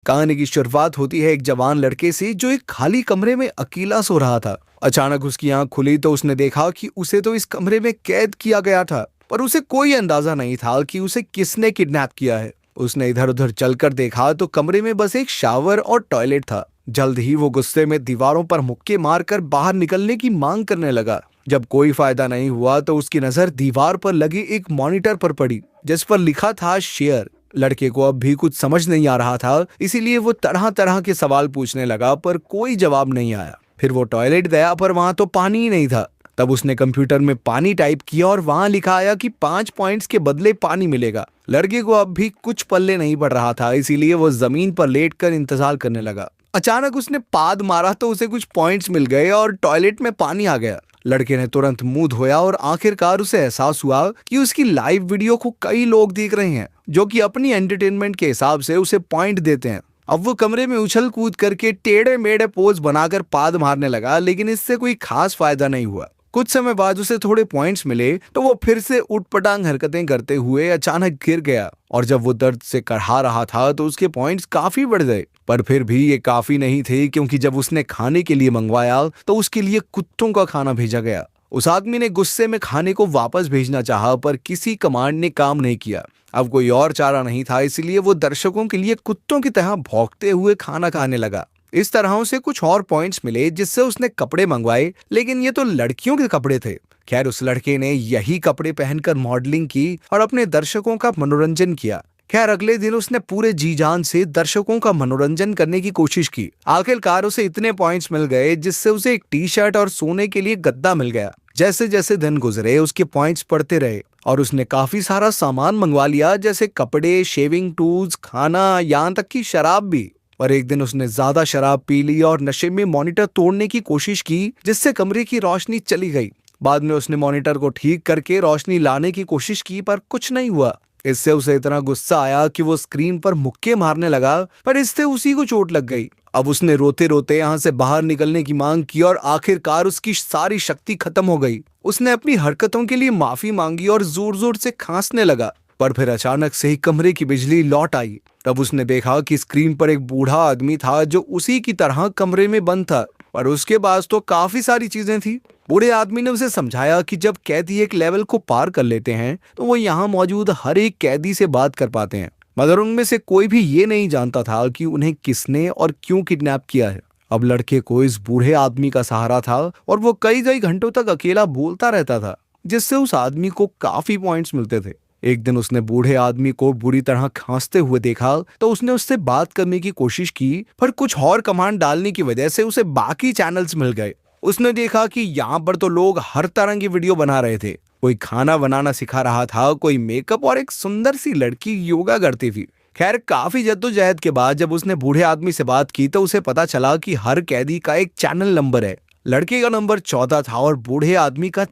कहानी की शुरुआत होती है एक जवान लड़के से जो एक खाली कमरे में अकेला सो रहा था। अचानक उसकी आंख खुली तो उसने देखा कि उसे तो इस कमरे में कैद किया गया था, पर उसे कोई अंदाजा नहीं था कि उसे किसने किडनैप किया है। उसने इधर उधर चलकर देखा तो कमरे में बस एक शावर और टॉयलेट था। जल्द ही वो गुस्से में दीवारों पर मुक्के मारकर बाहर निकलने की मांग करने लगा। जब कोई फायदा नहीं हुआ तो उसकी नजर दीवार पर लगी एक मॉनिटर पर पड़ी जिस पर लिखा था शेयर। लड़के को अब भी कुछ समझ नहीं आ रहा था, इसीलिए वो तरह तरह के सवाल पूछने लगा, पर कोई जवाब नहीं आया। फिर वो टॉयलेट गया, पर वहां तो पानी ही नहीं था। तब उसने कंप्यूटर में पानी टाइप किया और वहां लिखा आया कि 5 पॉइंट्स के बदले पानी मिलेगा। लड़के को अब भी कुछ पल्ले नहीं पड़ रहा था, इसीलिए वो जमीन पर लेटकर इंतजार करने लगा। अचानक उसने पाद मारा तो उसे कुछ पॉइंट्स मिल गए और टॉयलेट में पानी आ गया। लड़के ने तुरंत मुंह धोया और आखिरकार उसे एहसास हुआ कि उसकी लाइव वीडियो को कई लोग देख रहे हैं, जो कि अपनी एंटरटेनमेंट के हिसाब से उसे पॉइंट देते हैं। अब वो कमरे में उछल कूद करके टेढ़े मेढ़े पोज बनाकर पाद मारने लगा, लेकिन इससे कोई खास फायदा नहीं हुआ। कुछ समय बाद उसे थोड़े पॉइंट्स मिले तो वो फिर से उठपटांग हरकतें करते हुए अचानक गिर गया, और जब वो दर्द से करहा रहा था तो उसके पॉइंट्स काफी बढ़ गए। पर फिर भी ये काफी नहीं थे, क्योंकि जब उसने खाने के लिए मंगवाया तो उसके लिए कुत्तों का खाना भेजा गया। उस आदमी ने गुस्से में खाने को वापस भेजना चाहा, पर किसी कमांड ने काम नहीं किया। अब कोई और चारा नहीं था, इसलिए वो दर्शकों के लिए कुत्तों की तरह भौंकते हुए खाना खाने लगा। इस तरह उसे कुछ और पॉइंट्स मिले, जिससे उसने कपड़े मंगवाए, लेकिन ये तो लड़कियों के कपड़े थे। खैर, उस लड़के ने यही कपड़े पहनकर मॉडलिंग की और अपने दर्शकों का मनोरंजन किया। खैर, अगले दिन उसने पूरे जी जान से दर्शकों का मनोरंजन करने की कोशिश की। आखिरकार उसे इतने पॉइंट्स मिल गए जिससे उसे एक टी शर्ट और सोने के लिए गद्दा मिल गया। जैसे जैसे दिन गुजरे उसके पॉइंट्स बढ़ते रहे और उसने काफी सारा सामान मंगवा लिया, जैसे कपड़े, शेविंग टूल्स, खाना, यहाँ तक कि शराब भी। पर एक दिन उसने ज्यादा शराब पी ली और नशे में मॉनिटर तोड़ने की कोशिश की, जिससे कमरे की रोशनी चली गई। बाद में उसने मॉनिटर को ठीक करके रोशनी लाने की कोशिश की, पर कुछ नहीं हुआ। इससे उसे इतना गुस्सा आया कि वो स्क्रीन पर मुक्के मारने लगा, पर इससे उसी को चोट लग गई। अब उसने रोते रोते यहाँ से बाहर निकलने की मांग की और आखिरकार उसकी सारी शक्ति खत्म हो गई। उसने अपनी हरकतों के लिए माफी मांगी और जोर जोर से खांसने लगा, पर फिर अचानक से ही कमरे की बिजली लौट आई। तब उसने देखा कि स्क्रीन पर एक बूढ़ा आदमी था जो उसी की तरह कमरे में बंद था, पर उसके पास तो काफी सारी चीजें थी। बूढ़े आदमी ने उसे समझाया कि जब कैदी एक लेवल को पार कर लेते हैं तो वो यहाँ मौजूद हर एक कैदी से बात कर पाते हैं, मगर उनमें से कोई भी ये नहीं जानता था कि उन्हें किसने और क्यों किडनैप किया है। अब लड़के को इस बूढ़े आदमी का सहारा था और वो कई कई घंटों तक अकेला बोलता रहता था, जिससे उस आदमी को काफी पॉइंट्स मिलते थे। एक दिन उसने बूढ़े आदमी को बुरी तरह खांसते हुए देखा तो उसने उससे बात करने की कोशिश की, पर कुछ और कमांड डालने की वजह से उसे बाकी चैनल्स मिल गए। उसने देखा कि यहाँ पर तो लोग हर तरह की वीडियो बना रहे थे। कोई खाना बनाना सिखा रहा था, कोई मेकअप, और एक सुंदर सी लड़की योगा करती थी। खैर, काफी जद्दोजहद के बाद जब उसने बूढ़े आदमी से बात की तो उसे पता चला कि हर कैदी का एक चैनल नंबर है। लड़के का नंबर 14 था और बूढ़े आदमी का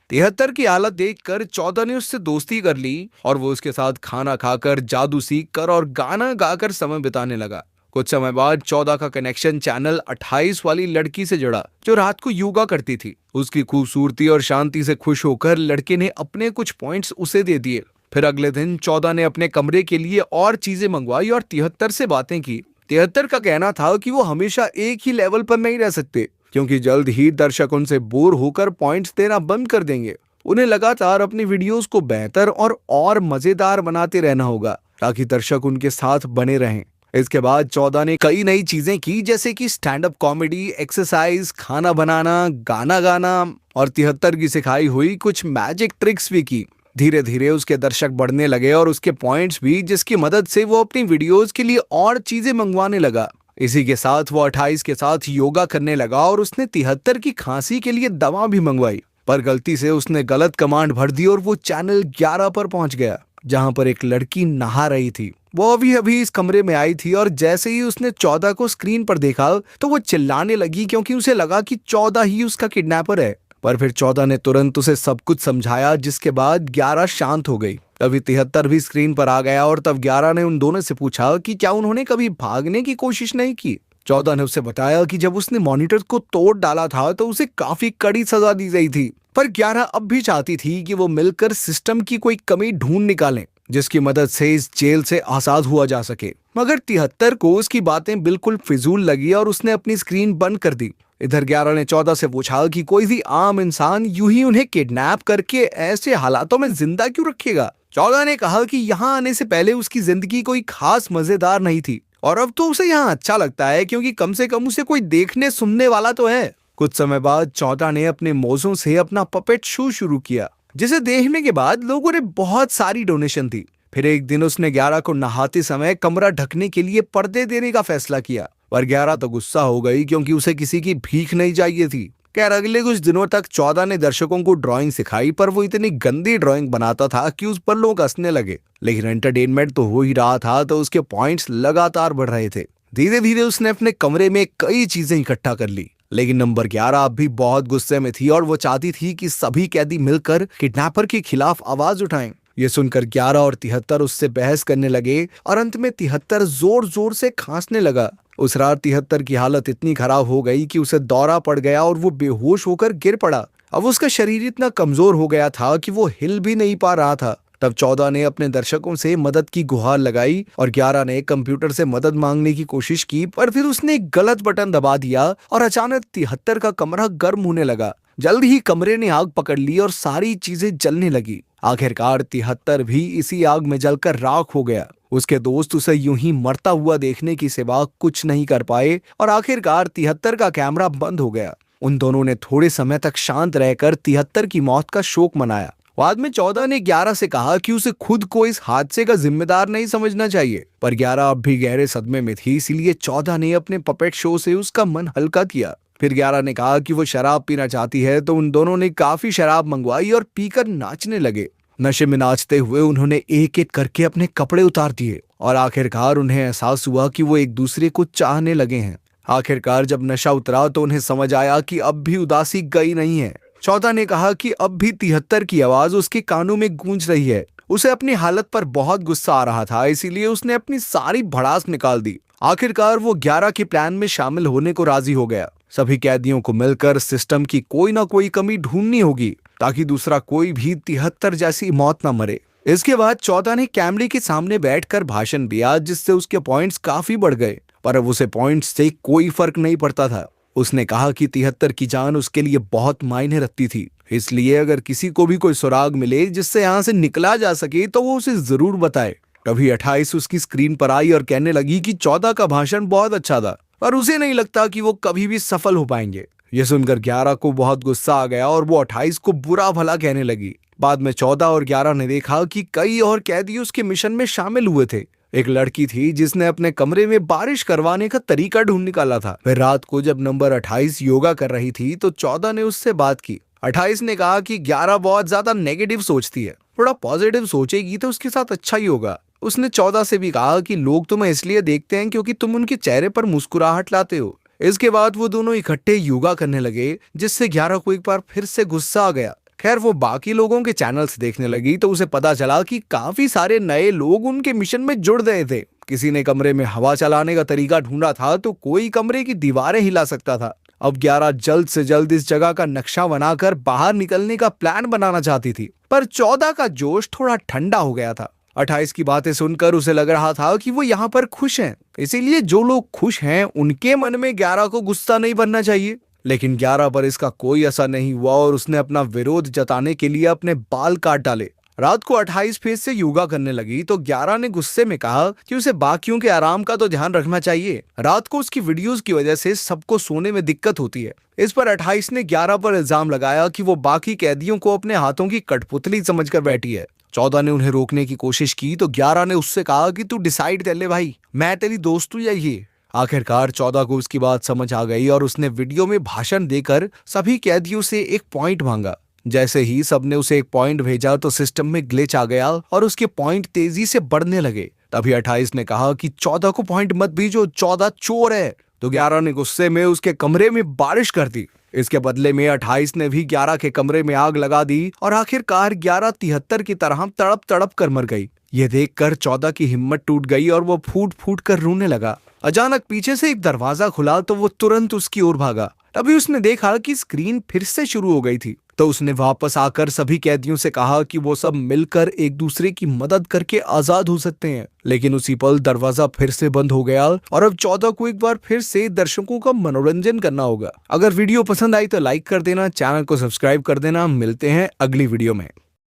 73 की हालत देखकर 14 ने उससे दोस्ती कर ली और वो उसके साथ खाना खाकर, जादू सीख कर और गाना गाकर समय बिताने लगा। कुछ समय बाद 14 का कनेक्शन चैनल 28 वाली लड़की से जुड़ा, जो रात को योगा करती थी। उसकी खूबसूरती और शांति से खुश होकर लड़के ने अपने कुछ पॉइंट्स उसे दे दिए। फिर अगले दिन 14 ने अपने कमरे के लिए और चीजें मंगवाई और 73 से बातें की। 73 का कहना था कि वो हमेशा एक ही लेवल पर नहीं रह सकते, क्योंकि जल्द ही दर्शक उनसे बोर होकर पॉइंट्स देना बंद कर देंगे। उन्हें लगातार अपनी वीडियोस को बेहतर और मजेदार बनाते रहना होगा, ताकि दर्शक उनके साथ बने रहें। इसके बाद 14 ने कई नई चीजें की, जैसे कि स्टैंड अप कॉमेडी, एक्सरसाइज, खाना बनाना, गाना गाना, और 73 की सिखाई हुई कुछ मैजिक ट्रिक्स भी की। धीरे धीरे उसके दर्शक बढ़ने लगे और उसके पॉइंट्स भी, जिसकी मदद से वो अपनी वीडियोस के लिए और चीजें मंगवाने लगा। इसी के साथ वो 28 के साथ योगा करने लगा और उसने 73 की खांसी के लिए दवा भी मंगवाई, पर गलती से उसने गलत कमांड भर दी और वो चैनल 11 पर पहुंच गया, जहां पर एक लड़की नहा रही थी। वो अभी अभी इस कमरे में आई थी और जैसे ही उसने 14 को स्क्रीन पर देखा तो वो चिल्लाने लगी, क्योंकि उसे लगा कि 14 ही उसका किडनैपर है। पर फिर 14 ने तुरंत उसे सब कुछ समझाया, जिसके बाद 11 शांत हो गई। तभी 73 भी स्क्रीन पर आ गया और तब 11 ने उन दोनों से पूछा कि क्या उन्होंने कभी भागने की कोशिश नहीं की। 14 ने उसे बताया कि जब उसने मॉनिटर को तोड़ डाला था तो उसे काफी कड़ी सजा दी गई थी, पर 11 अब भी चाहती थी कि वो मिलकर सिस्टम की कोई कमी ढूंढ निकालें। जिसकी मदद से इस जेल से आजाद हुआ जा सके। मगर 73 को उसकी बातें बिल्कुल फिजूल लगी और उसने अपनी स्क्रीन बंद कर दी। इधर 11 ने 14 से पूछा कि कोई भी आम इंसान यूं ही उन्हें किडनैप करके ऐसे हालातों में जिंदा क्यों रखेगा। 14 ने कहा कि यहाँ आने से पहले उसकी जिंदगी कोई खास मजेदार नहीं थी और अब तो उसे यहाँ अच्छा लगता है, क्योंकि कम से कम उसे कोई देखने सुनने वाला तो है। कुछ समय बाद 14 ने अपने मोजों से अपना पपेट शो शुरू किया, जिसे देखने के बाद लोगों ने बहुत सारी डोनेशन दी। फिर एक दिन उसने 11 को नहाते समय कमरा ढकने के लिए पर्दे देने का फैसला किया, पर 11 तो गुस्सा हो गई क्योंकि उसे किसी की भीख नहीं चाहिए थी। खैर अगले कुछ दिनों तक 14 ने दर्शकों को ड्राइंग सिखाई, पर वो इतनी गंदी ड्राइंग बनाता था कि उस पर लोग हंसने लगे। लेकिन एंटरटेनमेंट तो हो ही रहा था, तो उसके पॉइंट्स लगातार बढ़ रहे थे। धीरे धीरे उसने अपने कमरे में कई चीजें इकट्ठा कर ली। लेकिन नंबर 11 अब भी बहुत गुस्से में थी और वो चाहती थी कि सभी कैदी मिलकर किडनैपर के खिलाफ आवाज उठाएं। ये सुनकर 11 और 73 उससे बहस करने लगे और अंत में 73 जोर जोर से खांसने लगा। उस रात 73 की हालत इतनी खराब हो गई कि उसे दौरा पड़ गया और वो बेहोश होकर गिर पड़ा। अब उसका शरीर इतना कमजोर हो गया था कि वो हिल भी नहीं पा रहा था। तब 14 ने अपने दर्शकों से मदद की गुहार लगाई और 11 ने कंप्यूटर से मदद मांगने की कोशिश की, पर फिर उसने एक गलत बटन दबा दिया और अचानक 73 का कमरा गर्म होने लगा। जल्द ही कमरे ने आग पकड़ ली और सारी चीजें जलने लगी। आखिरकार 73 भी इसी आग में जलकर राख हो गया। उसके दोस्त उसे यूं ही मरता हुआ देखने की सिवा कुछ नहीं कर पाए और आखिरकार 73 का कैमरा बंद हो गया। उन दोनों ने थोड़े समय तक शांत रहकर 73 की मौत का शोक मनाया। बाद में 14 ने 11 से कहा कि उसे खुद को इस हादसे का जिम्मेदार नहीं समझना चाहिए, पर 11 अब भी गहरे सदमे में थी, इसीलिए 14 ने अपने पपेट शो से उसका मन हल्का किया। फिर 11 ने कहा कि वो शराब पीना चाहती है, तो उन दोनों ने काफी शराब मंगवाई और पीकर नाचने लगे। नशे में नाचते हुए उन्होंने एक एक करके अपने कपड़े उतार दिए और आखिरकार उन्हें एहसास हुआ कि वो एक दूसरे को चाहने लगे हैं। आखिरकार जब नशा उतरा तो उन्हें समझ आया कि अब भी उदासी गई नहीं है। 14 ने कहा कि अब भी 73 की आवाज उसके कानों में गूंज रही है। उसे अपनी हालत पर बहुत गुस्सा आ रहा था, इसीलिए उसने अपनी सारी भड़ास निकाल दी। आखिरकार वो 11 के प्लान में शामिल होने को राजी हो गया। सभी कैदियों को मिलकर सिस्टम की कोई ना कोई कमी ढूंढनी होगी ताकि दूसरा कोई भी 73 जैसी मौत ना मरे। इसके बाद 14 ने कैमरे के सामने बैठकर भाषण दिया, जिससे उसके पॉइंट्स काफी बढ़ गए, पर अब उसे पॉइंट्स से कोई फर्क नहीं पड़ता था। उसने कहा कि 73 की जान उसके लिए बहुत मायने रखती थी, इसलिए अगर किसी को भी कोई सुराग मिले जिससे यहाँ से निकला जा सके तो वो उसे जरूर बताए। कभी 28 उसकी स्क्रीन पर आई और कहने लगी कि 14 का भाषण बहुत अच्छा था, पर उसे नहीं लगता कि वो कभी भी सफल हो पाएंगे। ये सुनकर 11 को बहुत गुस्सा आ गया और वो 28 को बुरा भला कहने लगी। बाद में 14 और 11 ने देखा कि कई और कैदी उसके मिशन में शामिल हुए थे। एक लड़की थी जिसने अपने कमरे में बारिश करवाने का तरीका ढूंढ निकाला था। फिर रात को जब नंबर 28 योगा कर रही थी तो 14 ने उससे बात की। 28 ने कहा कि 11 बहुत ज्यादा नेगेटिव सोचती है, थोड़ा पॉजिटिव सोचेगी तो उसके साथ अच्छा ही होगा। उसने 14 से भी कहा कि लोग तुम्हें इसलिए देखते हैं क्योंकि तुम उनके चेहरे पर मुस्कुराहट लाते हो। इसके बाद वो दोनों इकट्ठे योगा करने लगे, जिससे 11 को एक बार फिर से गुस्सा आ गया। खैर वो बाकी लोगों के चैनल्स देखने लगी तो उसे पता चला कि काफी सारे नए लोग उनके मिशन में जुड़ गए थे। किसी ने कमरे में हवा चलाने का तरीका ढूंढा था तो कोई कमरे की दीवारें हिला सकता था। अब 11 जल्द से जल्द इस जगह का नक्शा बनाकर बाहर निकलने का प्लान बनाना चाहती थी, पर 14 का जोश थोड़ा ठंडा हो गया था। 28 की बातें सुनकर उसे लग रहा था कि वो यहाँ पर खुश हैं, इसीलिए जो लोग खुश हैं उनके मन में 11 को गुस्सा नहीं बनना चाहिए। लेकिन 11 पर इसका कोई असर नहीं हुआ और उसने अपना विरोध जताने के लिए अपने बाल काट डाले। रात को 28 फिर से योगा करने लगी तो 11 ने गुस्से में कहा कि उसे बाकियों के आराम का तो ध्यान रखना चाहिए। रात को उसकी वीडियोस की वजह से सबको सोने में दिक्कत होती है। इस पर 28 ने 11 पर इल्जाम लगाया कि वो बाकी कैदियों को अपने हाथों की कठपुतली समझकर बैठी है। 14 ने उन्हें रोकने की कोशिश की तो 11 ने उससे कहा कि तू डिसाइड कर ले भाई, मैं तेरी दोस्त हूं या ये। आखिरकार 14 को उसकी बात समझ आ गई और उसने वीडियो में भाषण देकर सभी कैदियों से एक पॉइंट मांगा। जैसे ही सबने उसे एक पॉइंट भेजा तो सिस्टम में ग्लिच आ गया और उसके पॉइंट तेजी से बढ़ने लगे। तभी 28 ने कहा कि 14 को पॉइंट मत भेजो, 14 चोर है। तो 11 ने गुस्से में उसके कमरे में बारिश कर दी। इसके बदले में 28 ने भी 11 के कमरे में आग लगा दी और आखिरकार 11 73 की तरह तड़प तड़प कर मर गई। ये देखकर 14 की हिम्मत टूट गई और वो फूट फूट कर रोने लगा। अचानक पीछे से एक दरवाजा खुला तो वो तुरंत उसकी ओर भागा, तभी उसने देखा कि स्क्रीन फिर से शुरू हो गई थी। तो उसने वापस आकर सभी कैदियों से कहा कि वो सब मिलकर एक दूसरे की मदद करके आजाद हो सकते हैं। लेकिन उसी पल दरवाजा फिर से बंद हो गया और अब 14 को एक बार फिर से दर्शकों का मनोरंजन करना होगा। अगर वीडियो पसंद आई तो लाइक कर देना, चैनल को सब्सक्राइब कर देना। मिलते हैं अगली वीडियो में।